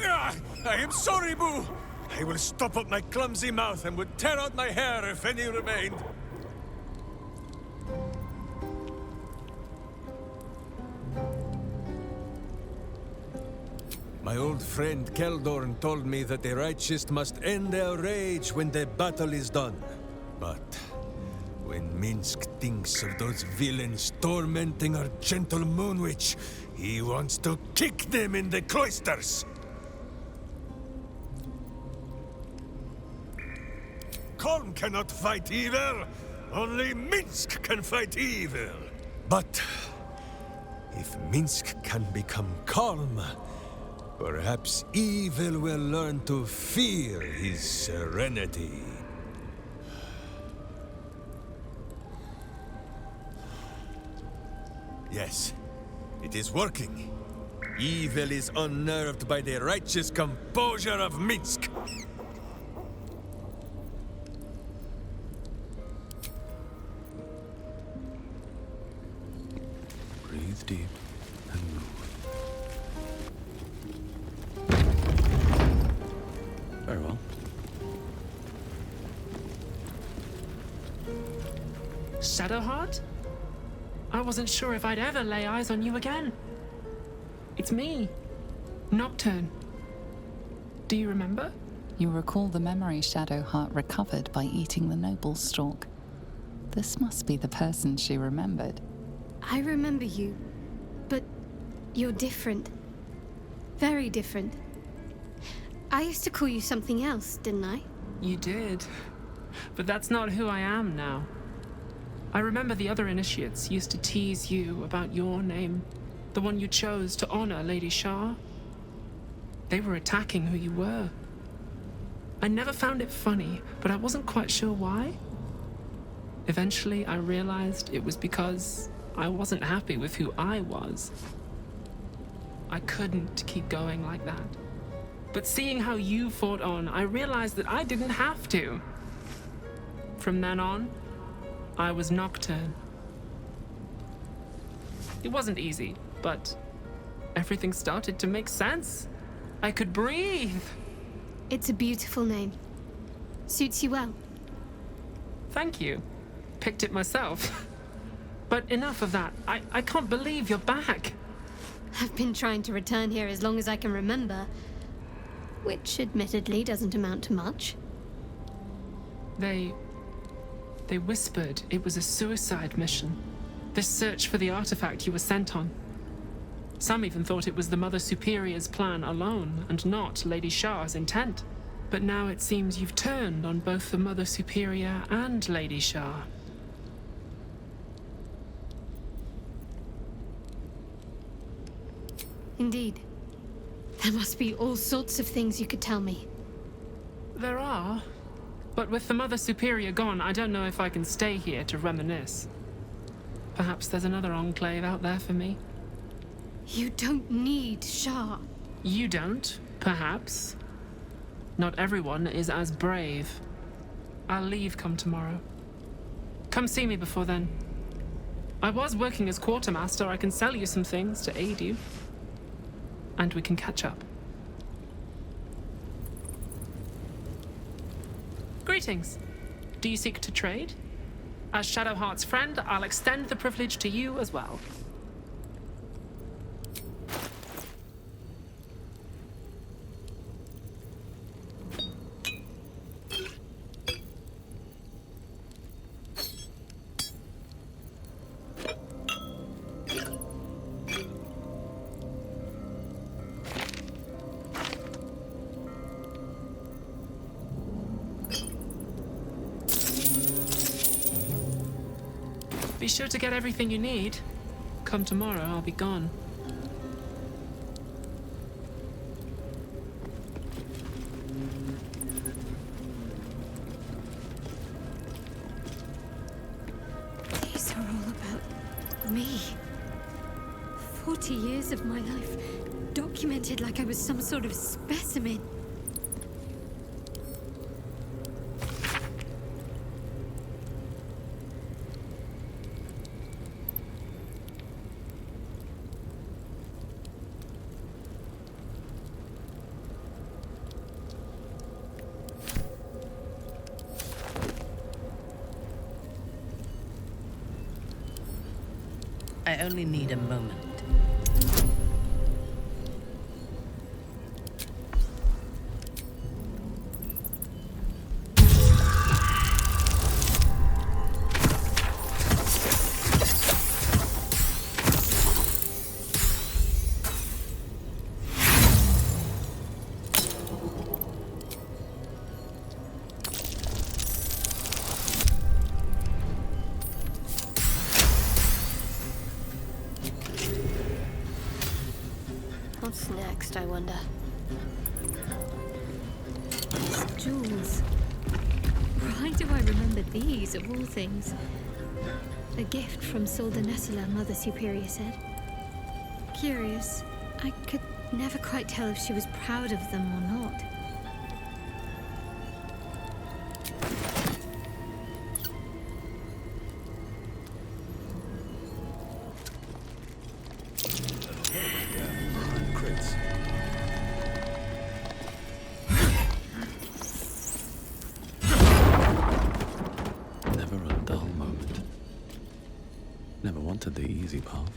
Ah, I am sorry, Boo! I will stop up my clumsy mouth and would tear out my hair if any remained. My old friend Keldorn told me that the righteous must end their rage when the battle is done. But when Minsc thinks of those villains tormenting our gentle Moonwitch, he wants to kick them in the cloisters. Calm cannot fight evil. Only Minsc can fight evil. But if Minsc can become calm, perhaps evil will learn to fear his serenity. Yes, it is working. Evil is unnerved by the righteous composure of Minsc. Breathe deep and move. Very well. Shadowheart? I wasn't sure if I'd ever lay eyes on you again. It's me, Nocturne. Do you remember? You recall the memory Shadowheart recovered by eating the noble stalk. This must be the person she remembered. I remember you, but you're different. Very different. I used to call you something else, didn't I? You did. But that's not who I am now. I remember the other initiates used to tease you about your name, the one you chose to honor Lady Shar. They were attacking who you were. I never found it funny, but I wasn't quite sure why. Eventually, I realized it was because I wasn't happy with who I was. I couldn't keep going like that. But seeing how you fought on, I realized that I didn't have to. From then on, I was Nocturne. It wasn't easy, but everything started to make sense. I could breathe. It's a beautiful name. Suits you well. Thank you. Picked it myself. But enough of that. I can't believe you're back. I've been trying to return here as long as I can remember, which admittedly doesn't amount to much. They whispered it was a suicide mission. This search for the artifact you were sent on. Some even thought it was the Mother Superior's plan alone, and not Lady Shar's intent. But now it seems you've turned on both the Mother Superior and Lady Shar. Indeed. There must be all sorts of things you could tell me. There are. But with the Mother Superior gone, I don't know if I can stay here to reminisce. Perhaps there's another enclave out there for me. You don't need Shar. You don't, perhaps. Not everyone is as brave. I'll leave come tomorrow. Come see me before then. I was working as quartermaster. I can sell you some things to aid you. And we can catch up. Greetings. Do you seek to trade? As Shadowheart's friend, I'll extend the privilege to you as well. Be sure to get everything you need. Come tomorrow, I'll be gone. These are all about me. 40 years of my life, documented like I was some sort of specimen. I only need a moment. What's next, I wonder? Jewels. Why do I remember these, of all things? A gift from Soldanessula, Mother Superior said. Curious. I could never quite tell if she was proud of them or not. Never a dull moment. Never wanted the easy path.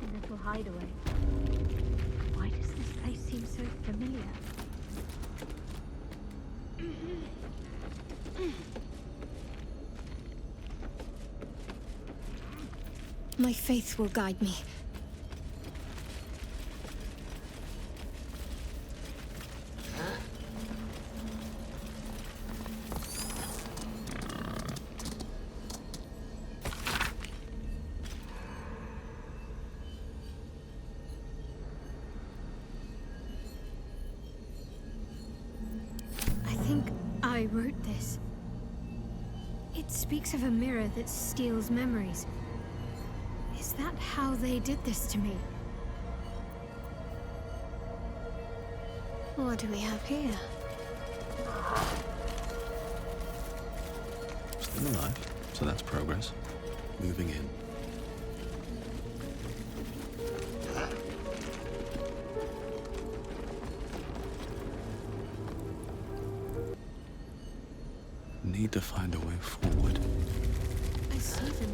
A little hideaway. Why does this place seem so familiar? My faith will guide me. I wrote this. It speaks of a mirror that steals memories. Is that how they did this to me? What do we have here? Still alive, so that's progress. Moving in. Need to find a way forward. I see them.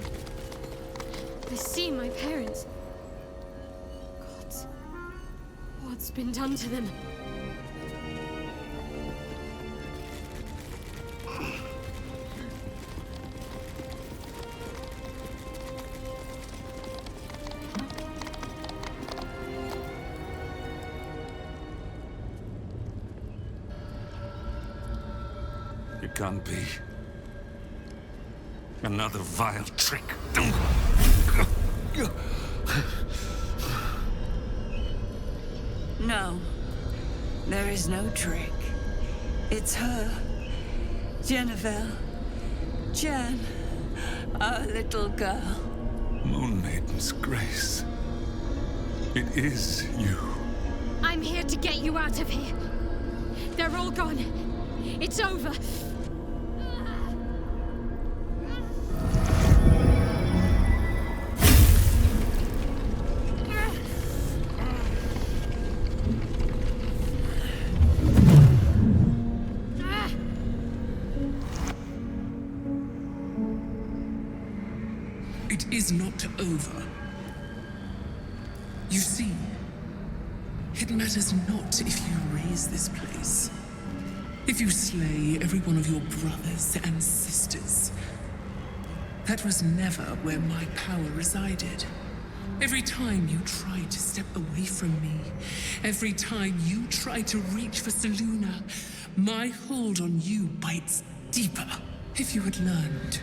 I see my parents. Gods, what's been done to them? It can't be. Another vile trick. No. There is no trick. It's her. Jennifer. Jen. Our little girl. Moon Maiden's grace. It is you. I'm here to get you out of here. They're all gone. It's over. It is not over. You see, it matters not if you raise this place. If you slay every one of your brothers and sisters. That was never where my power resided. Every time you tried to step away from me, every time you tried to reach for Selûne, my hold on you bites deeper. If you had learned,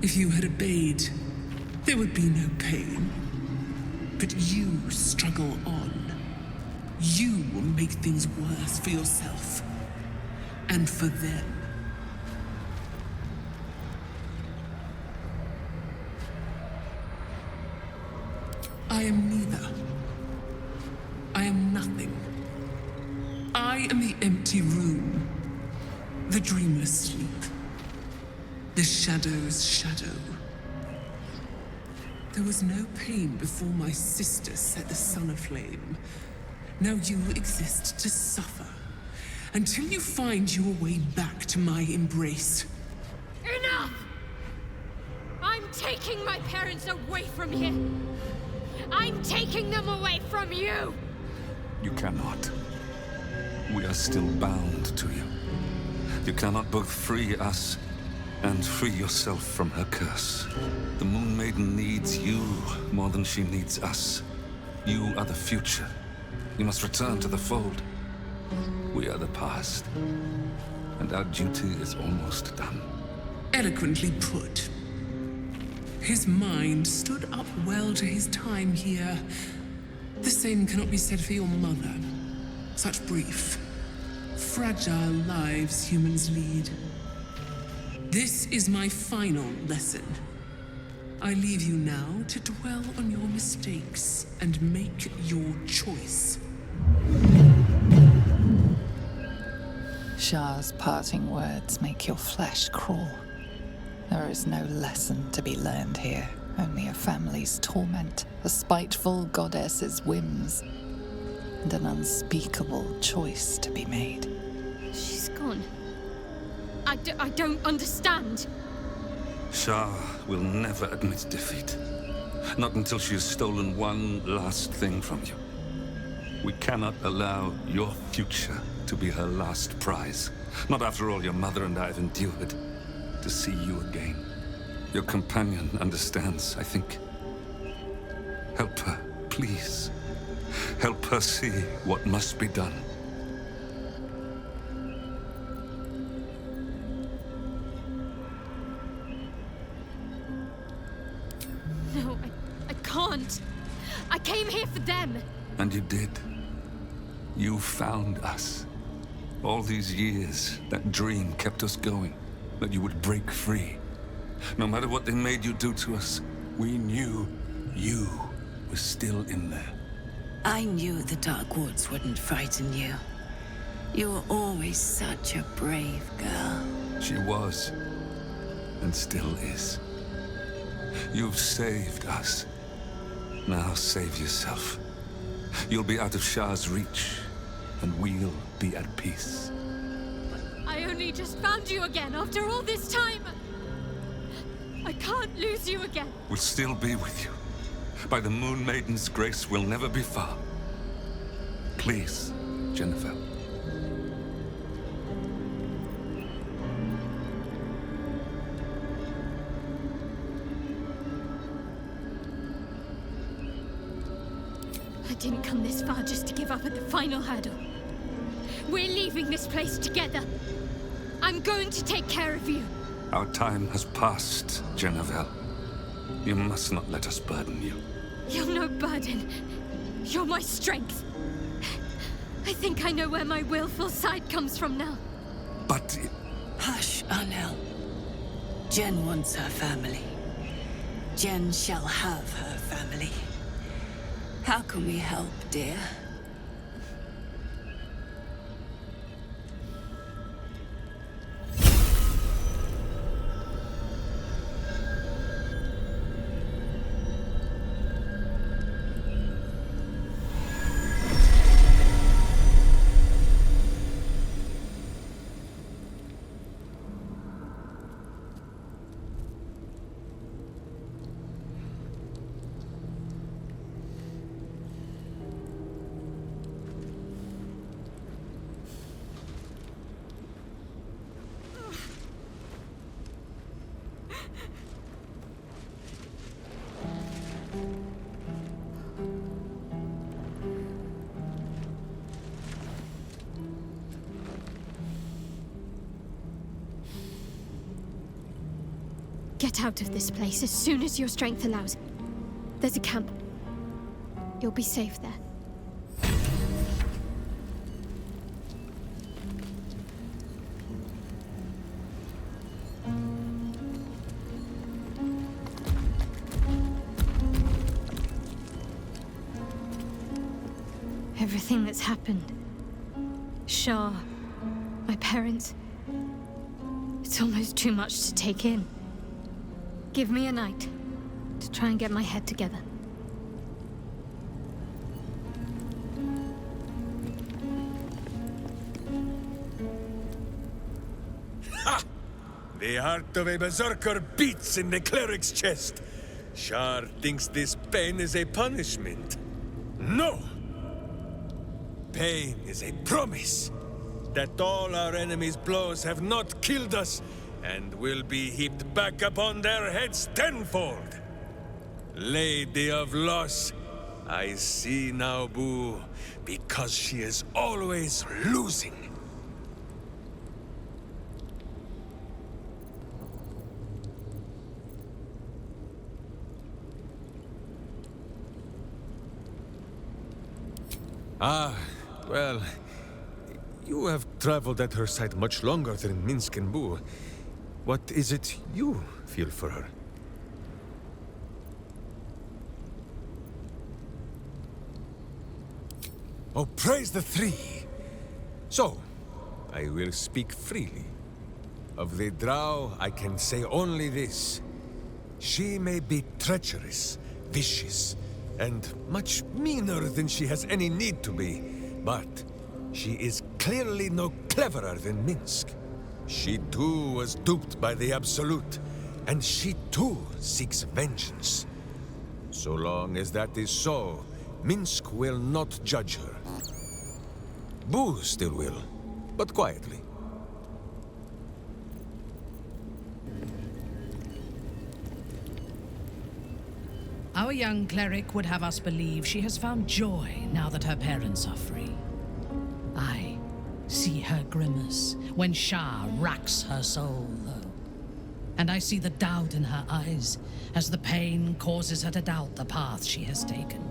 if you had obeyed, there would be no pain. But you struggle on. You will make things worse for yourself. And for them. I am neither. I am nothing. I am the empty room. The dreamless sleep. The shadow's shadow. There was no pain before my sister set the sun aflame. Now you exist to suffer. Until you find your way back to my embrace. Enough! I'm taking my parents away from here. I'm taking them away from you! You cannot. We are still bound to you. You cannot both free us and free yourself from her curse. The Moon Maiden needs you more than she needs us. You are the future. You must return to the fold. We are the past. And our duty is almost done. Eloquently put. His mind stood up well to his time here. The same cannot be said for your mother. Such brief, fragile lives humans lead. This is my final lesson. I leave you now to dwell on your mistakes and make your choice. Shah's parting words make your flesh crawl. There is no lesson to be learned here, only a family's torment, a spiteful goddess's whims, and an unspeakable choice to be made. She's gone. I don't understand. Shah will never admit defeat. Not until she has stolen one last thing from you. We cannot allow your future to be her last prize. Not after all your mother and I have endured. To see you again. Your companion understands, I think. Help her, please. Help her see what must be done. No, I can't. I came here for them. And you did. You found us. All these years, that dream kept us going. That you would break free. No matter what they made you do to us, we knew you were still in there. I knew the Dark Woods wouldn't frighten you. You were always such a brave girl. She was, and still is. You've saved us. Now save yourself. You'll be out of Shah's reach, and we'll be at peace. I only just found you again after all this time. I can't lose you again. We'll still be with you. By the Moon Maiden's grace, we'll never be far. Please, Jennifer. I didn't come this far just to give up at the final hurdle. We're leaving this place together. I'm going to take care of you. Our time has passed, Jennifer. You must not let us burden you. You're no burden. You're my strength. I think I know where my willful side comes from now. But... Hush, Arnel. Jen wants her family. Jen shall have her family. How can we help, dear? Get out of this place as soon as your strength allows. There's a camp. You'll be safe there. Everything that's happened. Shah, my parents. It's almost too much to take in. Give me a night to try and get my head together. Ha! The heart of a berserker beats in the cleric's chest. Shar thinks this pain is a punishment. No! Pain is a promise that all our enemies' blows have not killed us and will be heaped back upon their heads tenfold. Lady of Loss, I see now, Boo, because she is always losing. Ah, well, you have traveled at her side much longer than Minsc and Boo. What is it you feel for her? Oh, praise the three! So, I will speak freely. Of the Drow, I can say only this. She may be treacherous, vicious, and much meaner than she has any need to be, but she is clearly no cleverer than Minsc. She too was duped by the Absolute, and she too seeks vengeance. So long as that is so, Minsc will not judge her. Boo still will, but quietly. Our young cleric would have us believe she has found joy now that her parents are free. I see her grimace when Shah racks her soul, though. And I see the doubt in her eyes as the pain causes her to doubt the path she has taken.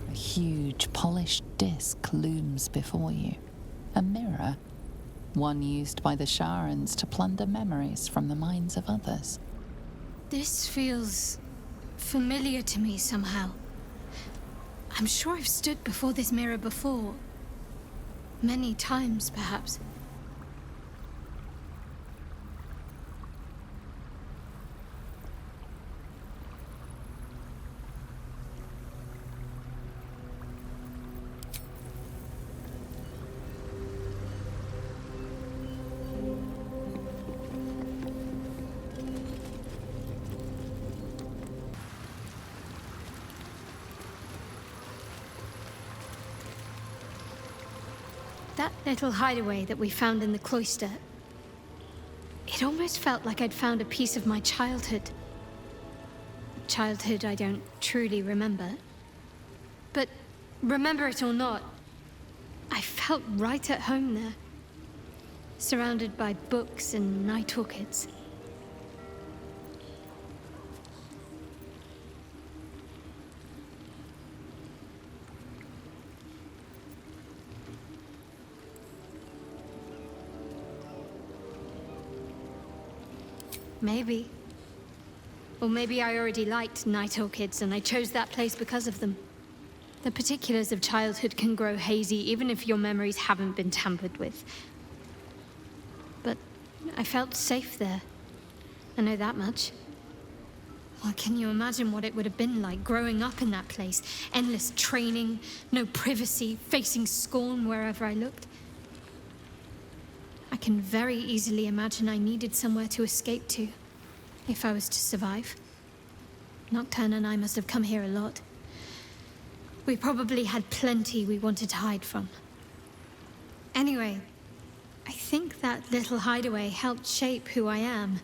A huge, polished disc looms before you. A mirror. One used by the Sharans to plunder memories from the minds of others. This feels familiar to me somehow. I'm sure I've stood before this mirror before. Many times, perhaps. That little hideaway that we found in the cloister, it almost felt like I'd found a piece of my childhood. Childhood I don't truly remember. But remember it or not, I felt right at home there. Surrounded by books and night orchids. Maybe. Or maybe I already liked night orchids and I chose that place because of them. The particulars of childhood can grow hazy even if your memories haven't been tampered with. But I felt safe there. I know that much. Well, can you imagine what it would have been like growing up in that place? Endless training, no privacy, facing scorn wherever I looked. I can very easily imagine I needed somewhere to escape to, if I was to survive. Nocturne and I must have come here a lot. We probably had plenty we wanted to hide from. Anyway, I think that little hideaway helped shape who I am,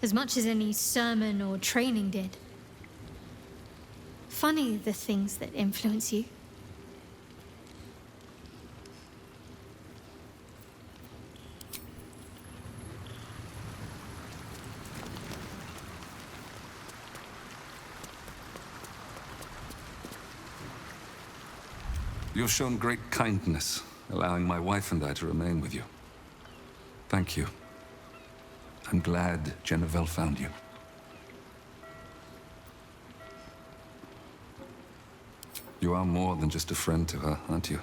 as much as any sermon or training did. Funny, the things that influence you. You've shown great kindness, allowing my wife and I to remain with you. Thank you. I'm glad Jennifer found you. You are more than just a friend to her, aren't you?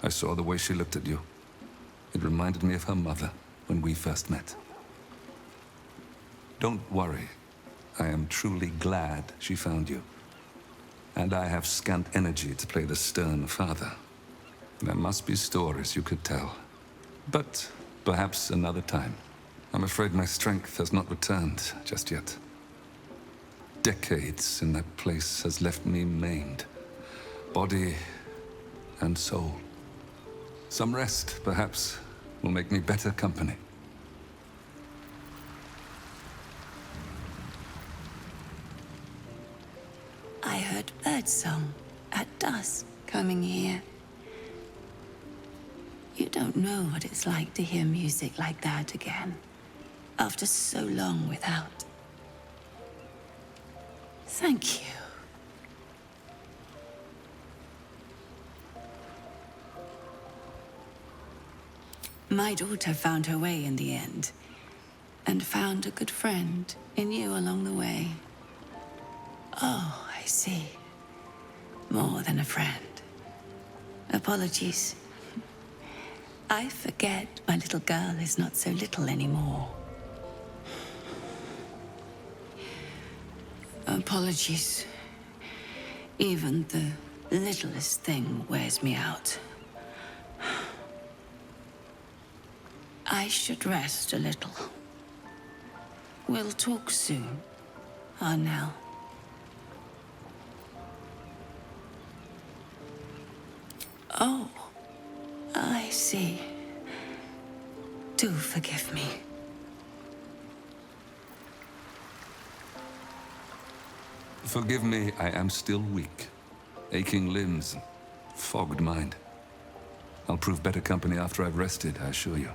I saw the way she looked at you. It reminded me of her mother when we first met. Don't worry. I am truly glad she found you. And I have scant energy to play the stern father. There must be stories you could tell. But perhaps another time. I'm afraid my strength has not returned just yet. Decades in that place has left me maimed. Body and soul. Some rest, perhaps, will make me better company. I heard birdsong at dusk coming here. You don't know what it's like to hear music like that again, after so long without. Thank you. My daughter found her way in the end, and found a good friend in you along the way. Oh, I see. More than a friend. Apologies. I forget my little girl is not so little anymore. Apologies. Even the littlest thing wears me out. I should rest a little. We'll talk soon, Arnell. Oh, I see. Do forgive me. Forgive me, I am still weak. Aching limbs, fogged mind. I'll prove better company after I've rested, I assure you.